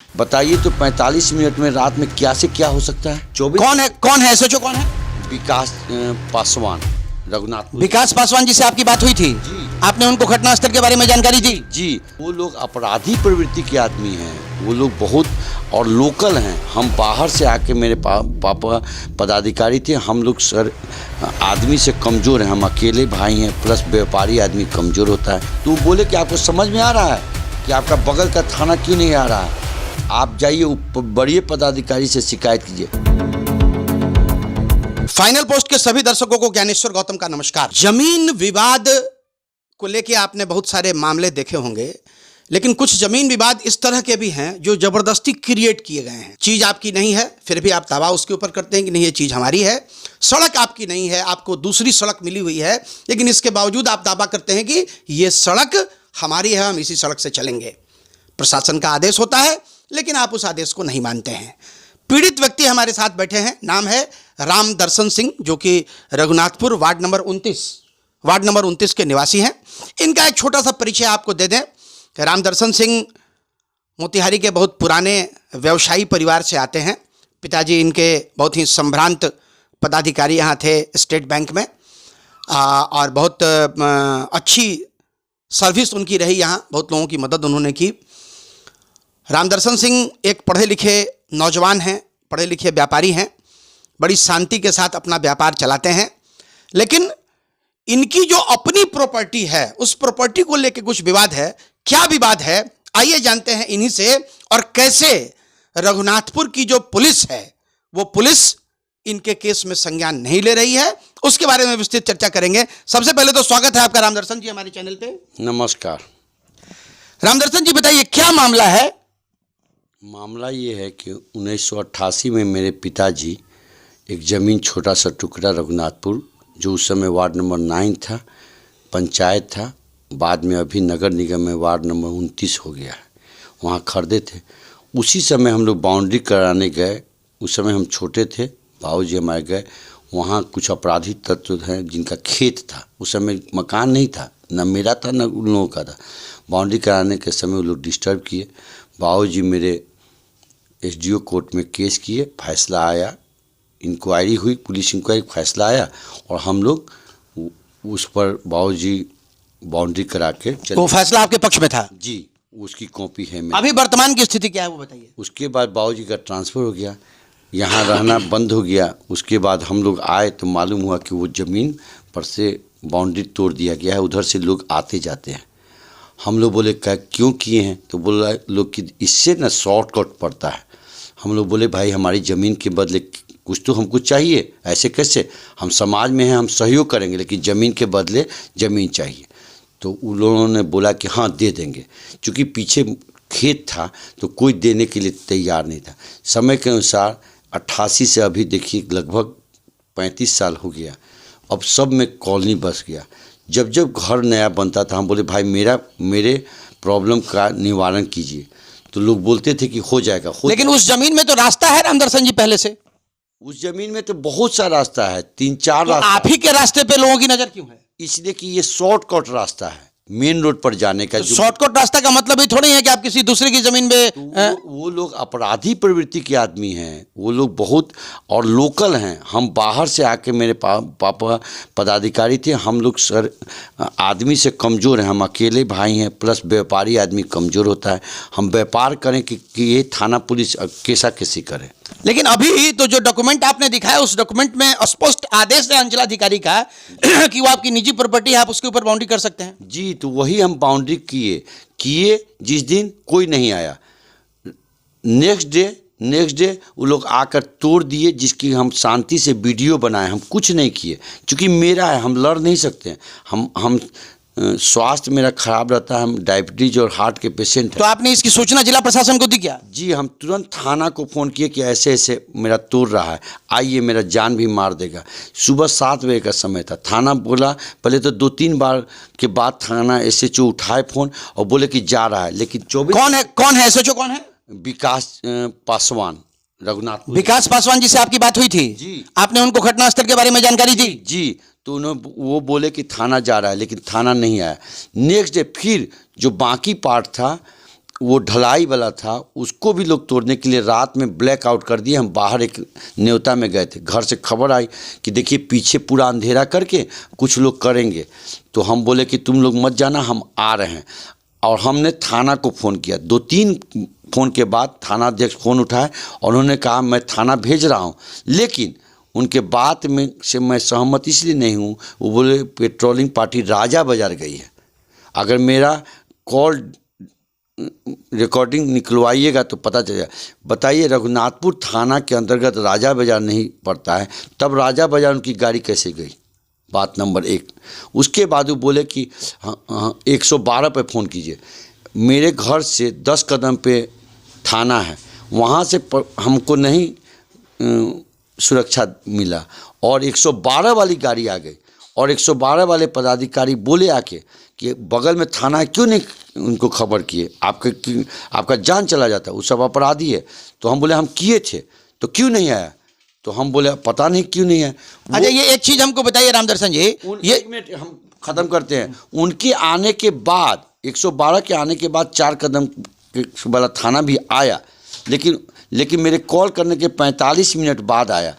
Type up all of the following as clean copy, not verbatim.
बताइए तो 45 मिनट में रात में क्या से क्या हो सकता है? 24 कौन है एसएचओ कौन है? विकास पासवान, रघुनाथपुर। विकास पासवान जी से आपकी बात हुई थी? जी। आपने उनको घटनास्थल के बारे में जानकारी दी? जी, वो लोग अपराधी प्रवृत्ति के आदमी हैं, वो लोग बहुत और लोकल हैं। हम बाहर से आके मेरे पापा पदाधिकारी थे, हम लोग सर आदमी से कमज़ोर हैं, हम अकेले भाई हैं, प्लस व्यापारी आदमी कमज़ोर होता है। तो बोले कि आपको समझ में आ रहा है कि आपका बगल का थाना क्यों नहीं आ रहा है? आप जाइए बड़े पदाधिकारी से शिकायत कीजिए। फाइनल पोस्ट के सभी दर्शकों को ज्ञानेश्वर गौतम का नमस्कार। जमीन विवाद को लेके आपने बहुत सारे मामले देखे होंगे, लेकिन कुछ जमीन विवाद इस तरह के भी हैं जो जबरदस्ती क्रिएट किए गए हैं। चीज़ आपकी नहीं है, फिर भी आप दावा उसके ऊपर करते हैं कि नहीं ये चीज़ हमारी है। सड़क आपकी नहीं है, आपको दूसरी सड़क मिली हुई है, लेकिन इसके बावजूद आप दावा करते हैं कि ये सड़क हमारी है, हम इसी सड़क से चलेंगे। प्रशासन का आदेश होता है, लेकिन आप उस आदेश को नहीं मानते हैं। पीड़ित व्यक्ति हमारे साथ बैठे हैं, नाम है राम दर्शन सिंह, जो कि रघुनाथपुर वार्ड नंबर 29 के निवासी हैं। इनका एक छोटा सा परिचय आपको दे दें। राम दर्शन सिंह मोतिहारी के बहुत पुराने व्यवसायी परिवार से आते हैं। पिताजी इनके बहुत ही संभ्रांत पदाधिकारी यहाँ थे स्टेट बैंक में, और बहुत अच्छी सर्विस उनकी रही यहाँ, बहुत लोगों की मदद उन्होंने की। राम दर्शन सिंह एक पढ़े लिखे नौजवान हैं, पढ़े लिखे व्यापारी हैं, बड़ी शांति के साथ अपना व्यापार चलाते हैं। लेकिन इनकी जो अपनी प्रॉपर्टी है, उस प्रॉपर्टी को लेकर कुछ विवाद है। क्या विवाद है, आइए जानते हैं इन्हीं से, और कैसे रघुनाथपुर की जो पुलिस है वो पुलिस इनके केस में संज्ञान नहीं ले रही है, उसके बारे में विस्तृत चर्चा करेंगे। सबसे पहले तो स्वागत है आपका रामदर्शन जी हमारे चैनल पे। नमस्कार। रामदर्शन जी बताइए क्या मामला है? मामला ये है कि 1988 में मेरे पिताजी एक ज़मीन छोटा सा टुकड़ा रघुनाथपुर, जो उस समय वार्ड नंबर 9 था, पंचायत था, बाद में अभी नगर निगम में वार्ड नंबर 29 हो गया है, वहाँ खरीदे थे। उसी समय हम लोग बाउंड्री कराने गए। उस समय हम छोटे थे, भाऊजी हमारे गए वहाँ। कुछ अपराधी तत्व हैं जिनका खेत था, उस समय मकान नहीं था, न मेरा था न उन लोगों का था। बाउंड्री कराने के समय वो लोग डिस्टर्ब किए। भाऊजी मेरे एसडीओ कोर्ट में केस किए, फैसला आया, इंक्वायरी हुई, पुलिस इंक्वायरी, फैसला आया, और हम लोग उस पर बाबूजी बाउंड्री करा के चले। तो फैसला आपके पक्ष में था? जी, उसकी कॉपी है मेरी। अभी वर्तमान की स्थिति क्या है वो बताइए। उसके बाद बाबूजी का ट्रांसफ़र हो गया, यहाँ रहना बंद हो गया। उसके बाद हम लोग आए तो मालूम हुआ कि वो ज़मीन पर से बाउंड्री तोड़ दिया गया है, उधर से लोग आते जाते हैं। हम लोग बोले क्या क्यों किए हैं? तो बोला लोग कि इससे ना शॉर्टकट पड़ता है। हम लोग बोले भाई हमारी ज़मीन के बदले कुछ तो हमको चाहिए, ऐसे कैसे? हम समाज में हैं, हम सहयोग करेंगे, लेकिन ज़मीन के बदले ज़मीन चाहिए। तो उन लोगों ने बोला कि हाँ दे देंगे। चूँकि पीछे खेत था तो कोई देने के लिए तैयार नहीं था। समय के अनुसार 88 से अभी देखिए लगभग 35 साल हो गया। अब सब में कॉलोनी बस गया। जब जब घर नया बनता था हम बोले भाई मेरे प्रॉब्लम का निवारण कीजिए, तो लोग बोलते थे कि हो जाएगा। लेकिन उस जमीन में तो रास्ता है रामदर्शन जी पहले से? उस जमीन में तो बहुत सा रास्ता है, 3-4 तो रास्ता। आप ही के रास्ते पे लोगों की नजर क्यों है? इसलिए कि ये शॉर्टकट रास्ता है मेन रोड पर जाने का। तो शॉर्टकट रास्ता का मतलब ये थोड़ी है कि आप किसी दूसरे की जमीन में वो लोग अपराधी प्रवृत्ति के आदमी हैं, वो लोग बहुत और लोकल हैं। हम बाहर से आके मेरे पापा पदाधिकारी थे, हम लोग सर आदमी से कमज़ोर हैं, हम अकेले भाई हैं, प्लस व्यापारी आदमी कमज़ोर होता है। हम व्यापार करें कि ये थाना पुलिस कैसा कैसी करे। लेकिन अभी तो जो डॉक्यूमेंट आपने दिखाया उस डॉक्यूमेंट में स्पष्ट आदेश है अंचलाधिकारी का कि वो आपकी निजी प्रॉपर्टी है, आप उसके ऊपर बाउंड्री कर सकते हैं। जी, तो वही हम बाउंड्री किए जिस दिन कोई नहीं आया। नेक्स्ट डे वो लोग आकर तोड़ दिए, जिसकी हम शांति से वीडियो बनाए। हम कुछ नहीं किए, क्योंकि मेरा है, हम लड़ नहीं सकते हैं। हम स्वास्थ्य मेरा खराब रहता है, हम डायबिटीज और हार्ट के पेशेंट हैं। तो आपने इसकी सूचना जिला प्रशासन को दी क्या? जी, हम तुरंत थाना को फ़ोन किए कि ऐसे ऐसे मेरा तोड़ रहा है, आइए, मेरा जान भी मार देगा। सुबह 7 बजे का समय था। थाना बोला, पहले तो 2-3 बार के बाद थाना एसएचओ उठाए फ़ोन और बोले कि जा रहा है, लेकिन 24। कौन है एसएचओ कौन है? विकास पासवान, रघुनाथपुर। विकास पासवान जी से आपकी बात हुई थी? जी। आपने उनको घटनास्थल के बारे में जानकारी दी? जी, तो उन्होंने वो बोले कि थाना जा रहा है, लेकिन थाना नहीं आया। नेक्स्ट डे फिर जो बाकी पार्ट था वो ढलाई वाला था, उसको भी लोग तोड़ने के लिए रात में ब्लैक आउट कर दिए। हम बाहर एक न्योता में गए थे, घर से खबर आई कि देखिए पीछे पूरा अंधेरा करके कुछ लोग करेंगे। तो हम बोले कि तुम लोग मत जाना, हम आ रहे हैं। और हमने थाना को फ़ोन किया। 2-3 फ़ोन के बाद थाना अध्यक्ष फ़ोन उठाए और उन्होंने कहा मैं थाना भेज रहा हूँ। लेकिन उनके बात में से मैं सहमत इसलिए नहीं हूँ, वो बोले पेट्रोलिंग पार्टी राजा बाज़ार गई है। अगर मेरा कॉल रिकॉर्डिंग निकलवाइएगा तो पता चलेगा। बताइए, रघुनाथपुर थाना के अंतर्गत राजा बाज़ार नहीं पड़ता है, तब राजा बाज़ार उनकी गाड़ी कैसे गई? बात नंबर 1। उसके बाद वो बोले कि हाँ 112 पे फ़ोन कीजिए। मेरे घर से 10 कदम पे थाना है, वहाँ से हमको नहीं सुरक्षा मिला और 112 वाली गाड़ी आ गई। और 112 वाले पदाधिकारी बोले आके कि बगल में थाना है, क्यों नहीं उनको खबर किए? आपका जान चला जाता, वो सब अपराधी है। तो हम बोले हम किए थे, तो क्यों नहीं आया? तो हम बोले पता नहीं क्यों नहीं है। अच्छा, ये एक चीज़ हमको बताइए रामदर्शन जी, ये 1 मिनट हम ख़त्म करते हैं। उनके आने के बाद 112 के आने के बाद 4 कदम वाला थाना भी आया, लेकिन मेरे कॉल करने के 45 मिनट बाद आया।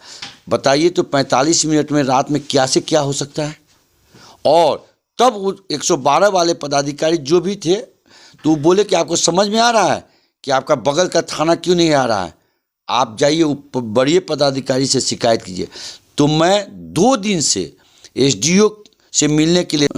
बताइए, तो 45 मिनट में रात में क्या से क्या हो सकता है? और तब वो 112 वाले पदाधिकारी जो भी थे, तो बोले कि आपको समझ में आ रहा है कि आपका बगल का थाना क्यों नहीं आ रहा है? आप जाइए बड़े पदाधिकारी से शिकायत कीजिए। तो मैं 2 दिन से एसडीओ से मिलने के लिए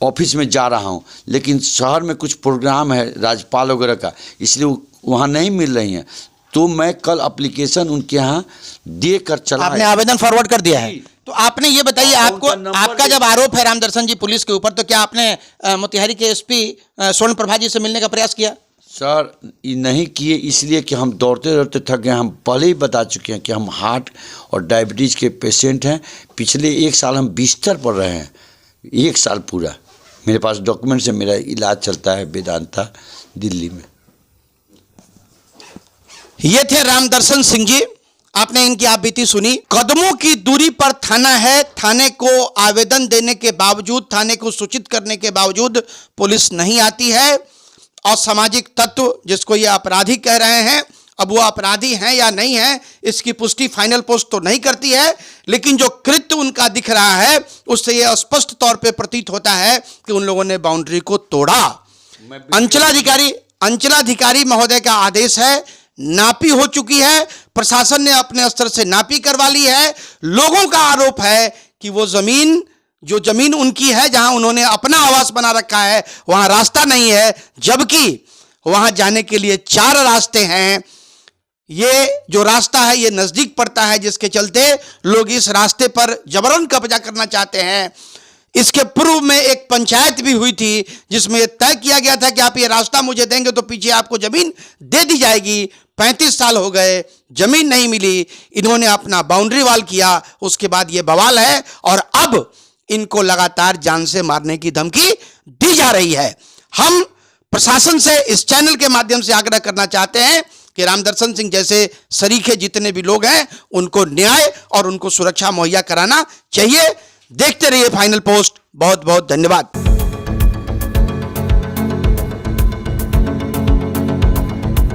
ऑफिस में जा रहा हूं, लेकिन शहर में कुछ प्रोग्राम है राज्यपाल वगैरह का, इसलिए वहां नहीं मिल रही हैं। तो मैं कल एप्लीकेशन उनके यहाँ देकर चला। आपने आवेदन फॉरवर्ड कर दिया है? तो आपने ये बताइए, आपका जब आरोप है रामदर्शन जी पुलिस के ऊपर, तो क्या आपने मोतिहारी के एसपी स्वर्ण प्रभा जी से मिलने का प्रयास किया? सर, ये नहीं किए इसलिए कि हम दौड़ते दौड़ते थक गए। हम पहले ही बता चुके हैं कि हम हार्ट और डायबिटीज़ के पेशेंट हैं। पिछले 1 साल हम बिस्तर पर रहे हैं, 1 साल पूरा। मेरे पास डॉक्यूमेंट से मेरा इलाज चलता है वेदांता दिल्ली में। ये थे रामदर्शन सिंह जी। आपने इनकी आप बीती सुनी। कदमों की दूरी पर थाना है, थाने को आवेदन देने के बावजूद, थाने को सूचित करने के बावजूद पुलिस नहीं आती है। असामाजिक तत्व जिसको ये अपराधी कह रहे हैं, अब वो अपराधी हैं या नहीं है इसकी पुष्टि फाइनल पोस्ट तो नहीं करती है, लेकिन जो कृत्य उनका दिख रहा है उससे ये स्पष्ट तौर पे प्रतीत होता है कि उन लोगों ने बाउंड्री को तोड़ा। अंचलाधिकारी महोदय का आदेश है, नापी हो चुकी है, प्रशासन ने अपने स्तर से नापी करवा ली है। लोगों का आरोप है कि वो जो जमीन उनकी है, जहां उन्होंने अपना आवास बना रखा है, वहां रास्ता नहीं है, जबकि वहां जाने के लिए 4 रास्ते हैं। ये जो रास्ता है ये नजदीक पड़ता है, जिसके चलते लोग इस रास्ते पर जबरन कब्जा करना चाहते हैं। इसके पूर्व में एक पंचायत भी हुई थी जिसमें तय किया गया था कि आप ये रास्ता मुझे देंगे तो पीछे आपको जमीन दे दी जाएगी। 35 साल हो गए, जमीन नहीं मिली, इन्होंने अपना बाउंड्री वॉल किया, उसके बाद ये बवाल है और अब इनको लगातार जान से मारने की धमकी दी जा रही है। हम प्रशासन से इस चैनल के माध्यम से आग्रह करना चाहते हैं कि रामदर्शन सिंह जैसे सरीखे जितने भी लोग हैं उनको न्याय और उनको सुरक्षा मुहैया कराना चाहिए। देखते रहिए फाइनल पोस्ट। बहुत बहुत धन्यवाद।